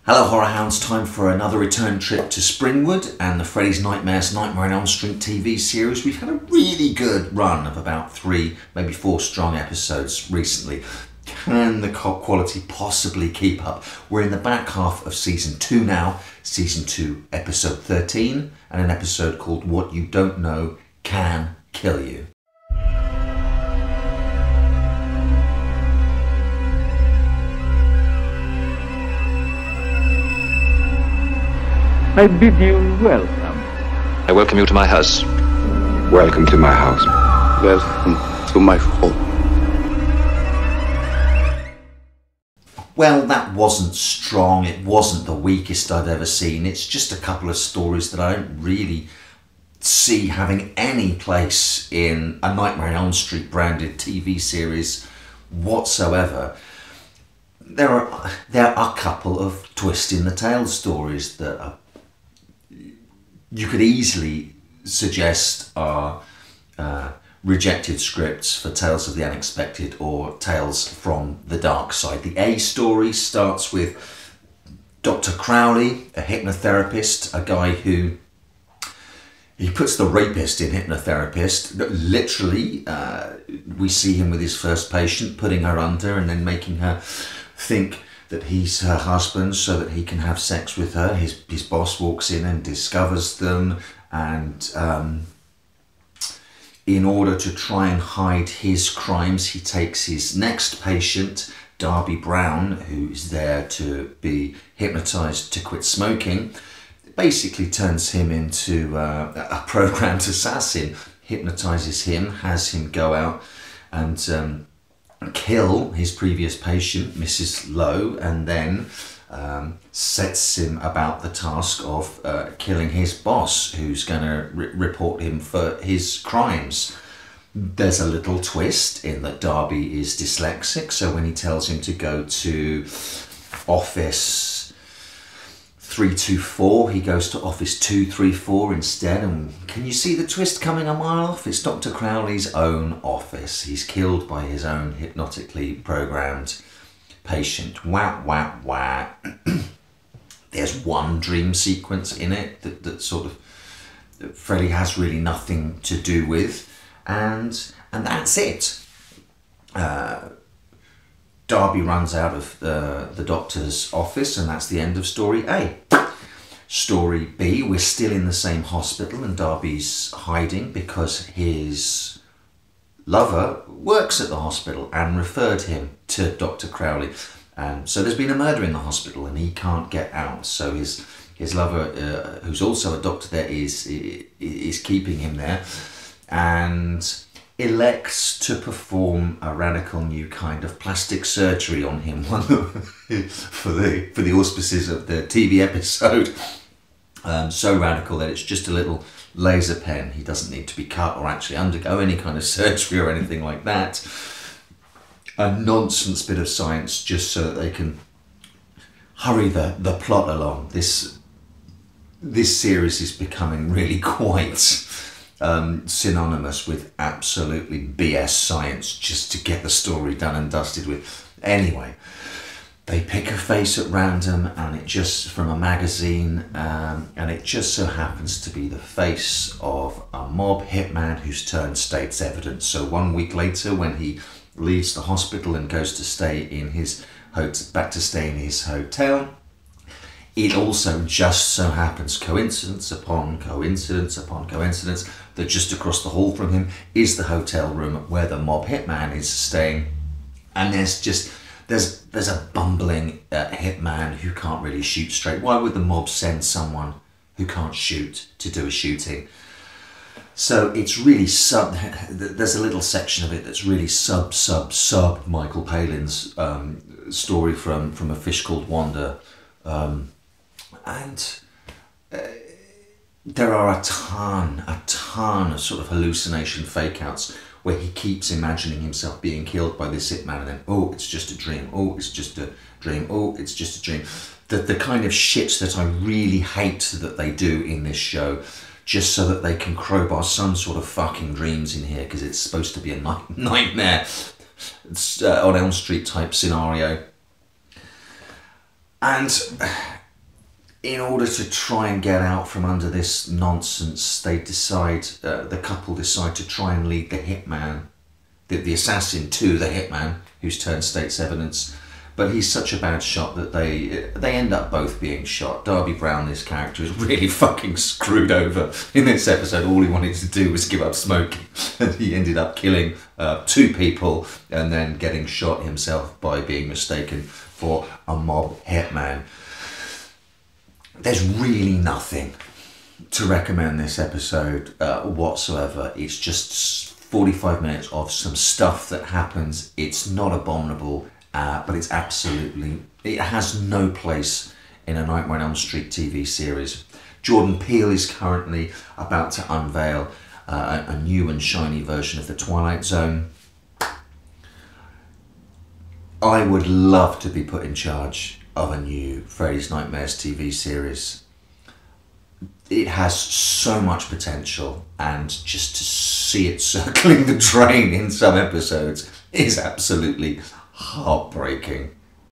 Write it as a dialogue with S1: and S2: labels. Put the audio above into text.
S1: Hello Horror Hounds, time for another return trip to Springwood and the Freddy's Nightmares Nightmare on Elm Street TV series. We've had a really good run of about 3, maybe 4 strong episodes recently. Can the quality possibly keep up? We're in the back half of season 2 now, season 2 episode 13, and an episode called What You Don't Know Can Kill You.
S2: I bid you welcome.
S3: I welcome you to my house.
S4: Welcome to my house.
S5: Welcome to my home.
S1: Well, that wasn't strong. It wasn't the weakest I've ever seen. It's just a couple of stories that I don't really see having any place in a Nightmare on Elm Street branded TV series whatsoever. There are a couple of twist in the tail stories that are, you could easily suggest are rejected scripts for Tales of the Unexpected or Tales from the Dark Side. The A story starts with Dr. Crowley, a hypnotherapist, a guy who he puts the rapist in hypnotherapist. Literally, we see him with his first patient, putting her under and then making her think that he's her husband so that he can have sex with her. His boss walks in and discovers them, and in order to try and hide his crimes, he takes his next patient, Darby Brown, who's there to be hypnotized to quit smoking. It basically turns him into a programmed assassin, hypnotizes him, has him go out and kill his previous patient, Mrs. Lowe, and then sets him about the task of killing his boss, who's going to report him for his crimes. There's a little twist in that Darby is dyslexic, so when he tells him to go to office 324, he goes to office 234 instead. And can you see the twist coming a mile off? It's Dr. Crowley's own office. He's killed by his own hypnotically programmed patient. Wah, wah, wah. There's one dream sequence in it that sort of Freddy has really nothing to do with, and that's it. Darby runs out of the doctor's office, and that's the end of story A. Story B, we're still in the same hospital and Darby's hiding because his lover works at the hospital and referred him to Dr. Crowley. So there's been a murder in the hospital and he can't get out. So his lover, who's also a doctor there, is keeping him there and elects to perform a radical new kind of plastic surgery on him for the auspices of the TV episode. So radical that it's just a little laser pen. He doesn't need to be cut or actually undergo any kind of surgery or anything like that. A nonsense bit of science just so that they can hurry the plot along. This series is becoming really quite synonymous with absolutely BS science just to get the story done and dusted with. Anyway, they pick a face at random, and it just from a magazine, and it just so happens to be the face of a mob hitman who's turned state's evidence. So 1 week later, when he leaves the hospital and goes to stay in his back to stay in his hotel, it also just so happens, coincidence upon coincidence upon coincidence, that just across the hall from him is the hotel room where the mob hitman is staying. And there's a bumbling hitman who can't really shoot straight. Why would the mob send someone who can't shoot to do a shooting? So it's really there's a little section of it that's really sub Michael Palin's story from A Fish Called Wanda. And there are a ton of sort of hallucination fake outs where he keeps imagining himself being killed by this hitman, and then, oh, it's just a dream, oh, it's just a dream, oh, it's just a dream. The kind of shit that I really hate that they do in this show, just so that they can crowbar some sort of fucking dreams in here, because it's supposed to be a nightmare on Elm Street type scenario. And in order to try and get out from under this nonsense, they decide, the couple decide to try and lead the hitman, the assassin, to the hitman, who's turned state's evidence. But he's such a bad shot that they end up both being shot. Darby Brown, this character, is really fucking screwed over in this episode. All he wanted to do was give up smoking, and he ended up killing 2 people and then getting shot himself by being mistaken for a mob hitman. There's really nothing to recommend this episode whatsoever. It's just 45 minutes of some stuff that happens. It's not abominable. But it has no place in a Nightmare on Elm Street TV series. Jordan Peele is currently about to unveil a new and shiny version of The Twilight Zone. I would love to be put in charge of a new Freddy's Nightmares TV series. It has so much potential, and just to see it circling the drain in some episodes is absolutely heartbreaking.